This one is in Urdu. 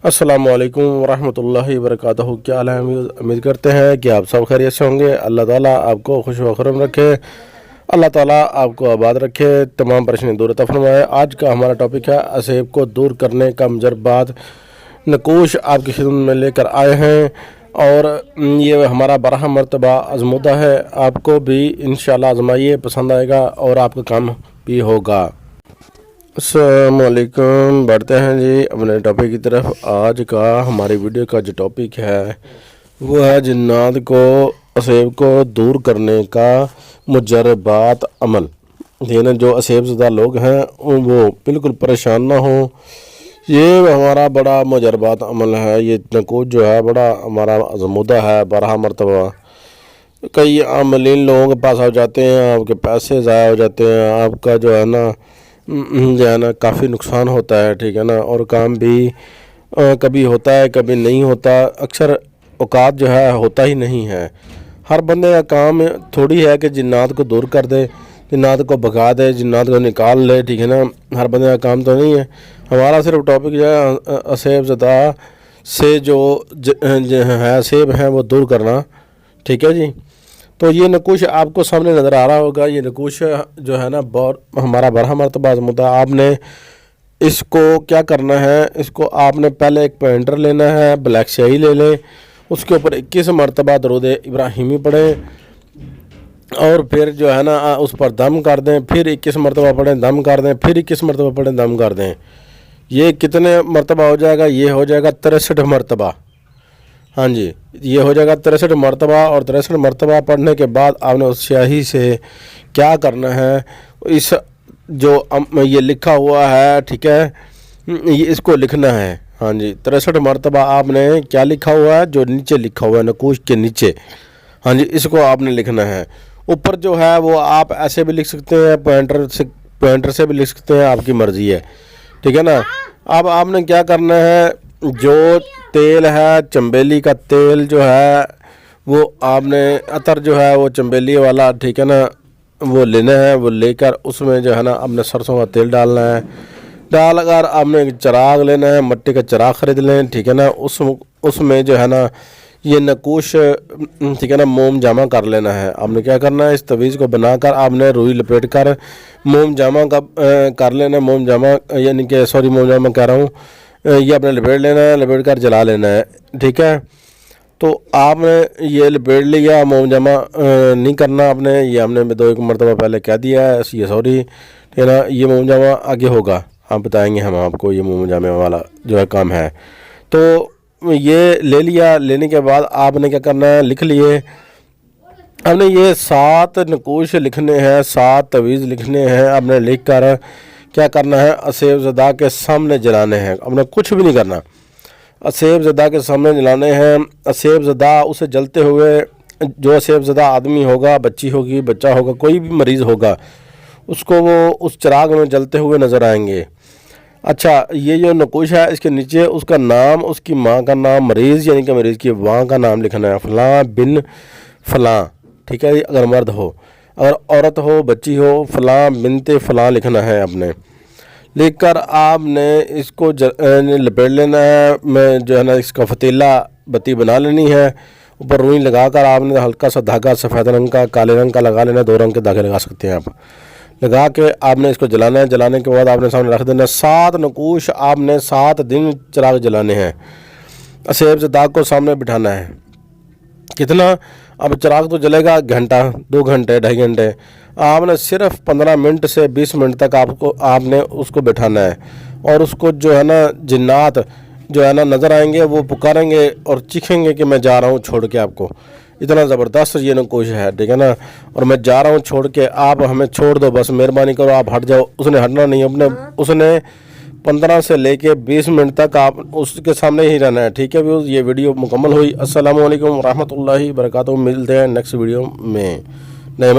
السلام علیکم ورحمۃ اللہ وبرکاتہ۔ کیا حال ہے؟ امید کرتے ہیں کہ آپ سب خیریت سے ہوں گے۔ اللہ تعالیٰ آپ کو خوش و خرم رکھے، اللہ تعالیٰ آپ کو آباد رکھے، تمام پریشانی دور عطا فرمائے۔ آج کا ہمارا ٹاپک ہے آسیب کو دور کرنے کا مجربات نقوش آپ کی خدمت میں لے کر آئے ہیں، اور یہ ہمارا 12 مرتبہ آزمودہ ہے۔ آپ کو بھی انشاءاللہ آزمائیے، پسند آئے گا اور آپ کا کام بھی ہوگا۔ السلام علیکم، بڑھتے ہیں جی اپنے ٹاپک کی طرف۔ آج کا ہماری ویڈیو کا جو ٹاپک ہے وہ ہے جنات کو آسیب کو دور کرنے کا مجربات عمل۔ یعنی جو آسیب زدہ لوگ ہیں وہ بالکل پریشان نہ ہوں، یہ ہمارا بڑا مجربات عمل ہے۔ یہ نقوش جو ہے بڑا ہمارا آزمودہ ہے، 12 مرتبہ۔ کئی عاملین لوگوں کے پاس آ جاتے ہیں، آپ کے پیسے ضائع ہو جاتے ہیں، آپ کا جو ہے نا کافی نقصان ہوتا ہے، ٹھیک ہے نا، اور کام بھی کبھی ہوتا ہے کبھی نہیں ہوتا، اکثر اوقات جو ہے ہوتا ہی نہیں ہے۔ ہر بندے کا کام تھوڑی ہے کہ جنات کو دور کر دے، جنات کو بھگا دے، جنات کو نکال لے، ٹھیک ہے نا، ہر بندے کا کام تو نہیں ہے۔ ہمارا صرف ٹاپک جو ہے آسیب زدہ سے جو ہے آسیب ہیں وہ دور کرنا، ٹھیک ہے جی۔ تو یہ نقوش آپ کو سامنے نظر آ رہا ہوگا۔ یہ نقوش جو ہے نا ہمارا 12 مرتبہ آزمودہ۔ آپ نے اس کو کیا کرنا ہے، اس کو آپ نے پہلے ایک پینٹر لینا ہے، بلیک سیاہی لے لیں، اس کے اوپر 21 مرتبہ درود ابراہیمی پڑھیں، اور پھر جو ہے نا اس پر دم کر دیں، پھر 21 مرتبہ پڑھیں، دم کر دیں، پھر 21 مرتبہ پڑھیں، دم کر دیں۔ یہ کتنے مرتبہ ہو جائے گا؟ یہ ہو جائے گا 63 مرتبہ۔ ہاں جی، یہ ہو جائے گا 63 مرتبہ، اور 63 مرتبہ پڑھنے کے بعد آپ نے اس سیاہی سے کیا کرنا ہے، اس جو یہ لکھا ہوا ہے، ٹھیک ہے، یہ اس کو لکھنا ہے۔ ہاں جی، 63 مرتبہ آپ نے کیا لکھا ہوا ہے، جو نیچے لکھا ہوا ہے نقوش کے نیچے، ہاں جی، اس کو آپ نے لکھنا ہے۔ اوپر جو ہے وہ آپ ایسے بھی لکھ سکتے ہیں، پوائنٹر سے بھی لکھ سکتے ہیں، آپ کی مرضی ہے، ٹھیک ہے نا۔ اب آپ نے کیا کرنا ہے، جو تیل ہے چنبیلی کا تیل جو ہے وہ آپ نے عطر جو ہے وہ چنبیلی والا، ٹھیک ہے نا، وہ لینا ہے۔ وہ لے کر اس میں جو ہے نا آپ نے سرسوں کا تیل ڈالنا ہے، ڈال کر آپ نے چراغ لینا ہے، مٹی کا چراغ خرید لیں، ٹھیک ہے نا۔ اس میں جو ہے نا یہ نقوش، ٹھیک ہے نا، موم جامع کر لینا ہے۔ آپ نے کیا کرنا ہے، اس تویز کو بنا کر آپ نے روئی لپیٹ کر موم جامع کر لینا ہے۔ موم جامع یعنی کہ موم جامع کہہ رہا ہوں، یہ آپ نے لپیٹ لینا ہے، لپیٹ کر جلا لینا ہے، ٹھیک ہے۔ تو آپ نے یہ لپیٹ لیا، موم جامع نہیں کرنا آپ نے، یہ ہم نے 2-1 مرتبہ پہلے کہہ دیا ہے، یہ سوری، ٹھیک ہے نا۔ یہ موم جامع آگے ہوگا، آپ بتائیں گے ہم آپ کو، یہ موم جامع والا جو ہے کام ہے۔ تو یہ لے لیا، لینے کے بعد آپ نے کیا کرنا ہے، لکھ لیے۔ آپ نے یہ 7 نقوش لکھنے ہیں، 7 تویز لکھنے ہیں۔ آپ نے لکھ کر کیا کرنا ہے، آسیب زدہ کے سامنے جلانے ہیں۔ آپ نے کچھ بھی نہیں کرنا، آسیب زدہ کے سامنے جلانے ہیں۔ آسیب زدہ اسے جلتے ہوئے، جو آسیب زدہ آدمی ہوگا، بچی ہوگی، بچہ ہوگا، کوئی بھی مریض ہوگا، اس کو وہ اس چراغ میں جلتے ہوئے نظر آئیں گے۔ اچھا، یہ جو نقوش ہے اس کے نیچے اس کا نام، اس کی ماں کا نام، مریض یعنی کہ مریض کی ماں کا نام لکھنا ہے، فلاں بن فلاں، ٹھیک ہے، اگر مرد ہو، اگر عورت ہو، بچی ہو، فلاں بنت فلاں لکھنا ہے آپ نے۔ لکھ کر آپ نے اس کو لپیٹ لینا ہے، میں جو ہے نا اس کا فتیلہ بتی بنا لینی ہے، اوپر روئی لگا کر آپ نے ہلکا سا دھاگا سفید رنگ کا، کالے رنگ کا لگا لینا، 2 رنگ کے دھاگے لگا سکتے ہیں آپ، لگا کے آپ نے اس کو جلانا ہے۔ جلانے کے بعد آپ نے سامنے رکھ دینا 7 نقوش، آپ نے 7 دن چراغ جلانے ہیں، آسیب زدہ کو سامنے بٹھانا ہے۔ کتنا؟ اب چراغ تو جلے گا گھنٹہ، 2 گھنٹے، 2.5 گھنٹے، آپ نے صرف 15 منٹ سے 20 منٹ تک آپ نے اس کو بٹھانا ہے، اور اس کو جو ہے نا جنات جو ہے نا نظر آئیں گے، وہ پکاریں گے اور چیخیں گے کہ میں جا رہا ہوں چھوڑ کے آپ کو۔ اتنا زبردست یہ نقوش ہے، ٹھیک ہے نا، اور میں جا رہا ہوں چھوڑ کے، آپ ہمیں چھوڑ دو، بس مہربانی کرو، آپ ہٹ جاؤ۔ اس نے ہٹنا نہیں، اس نے 15 سے لے کے 20 منٹ تک آپ اس کے سامنے ہی رہنا ہے، ٹھیک ہے۔ یہ ویڈیو مکمل ہوئی۔ السلام علیکم ورحمۃ اللہ وبرکاتہ، ملتے ہیں نیکسٹ ویڈیو میں نئے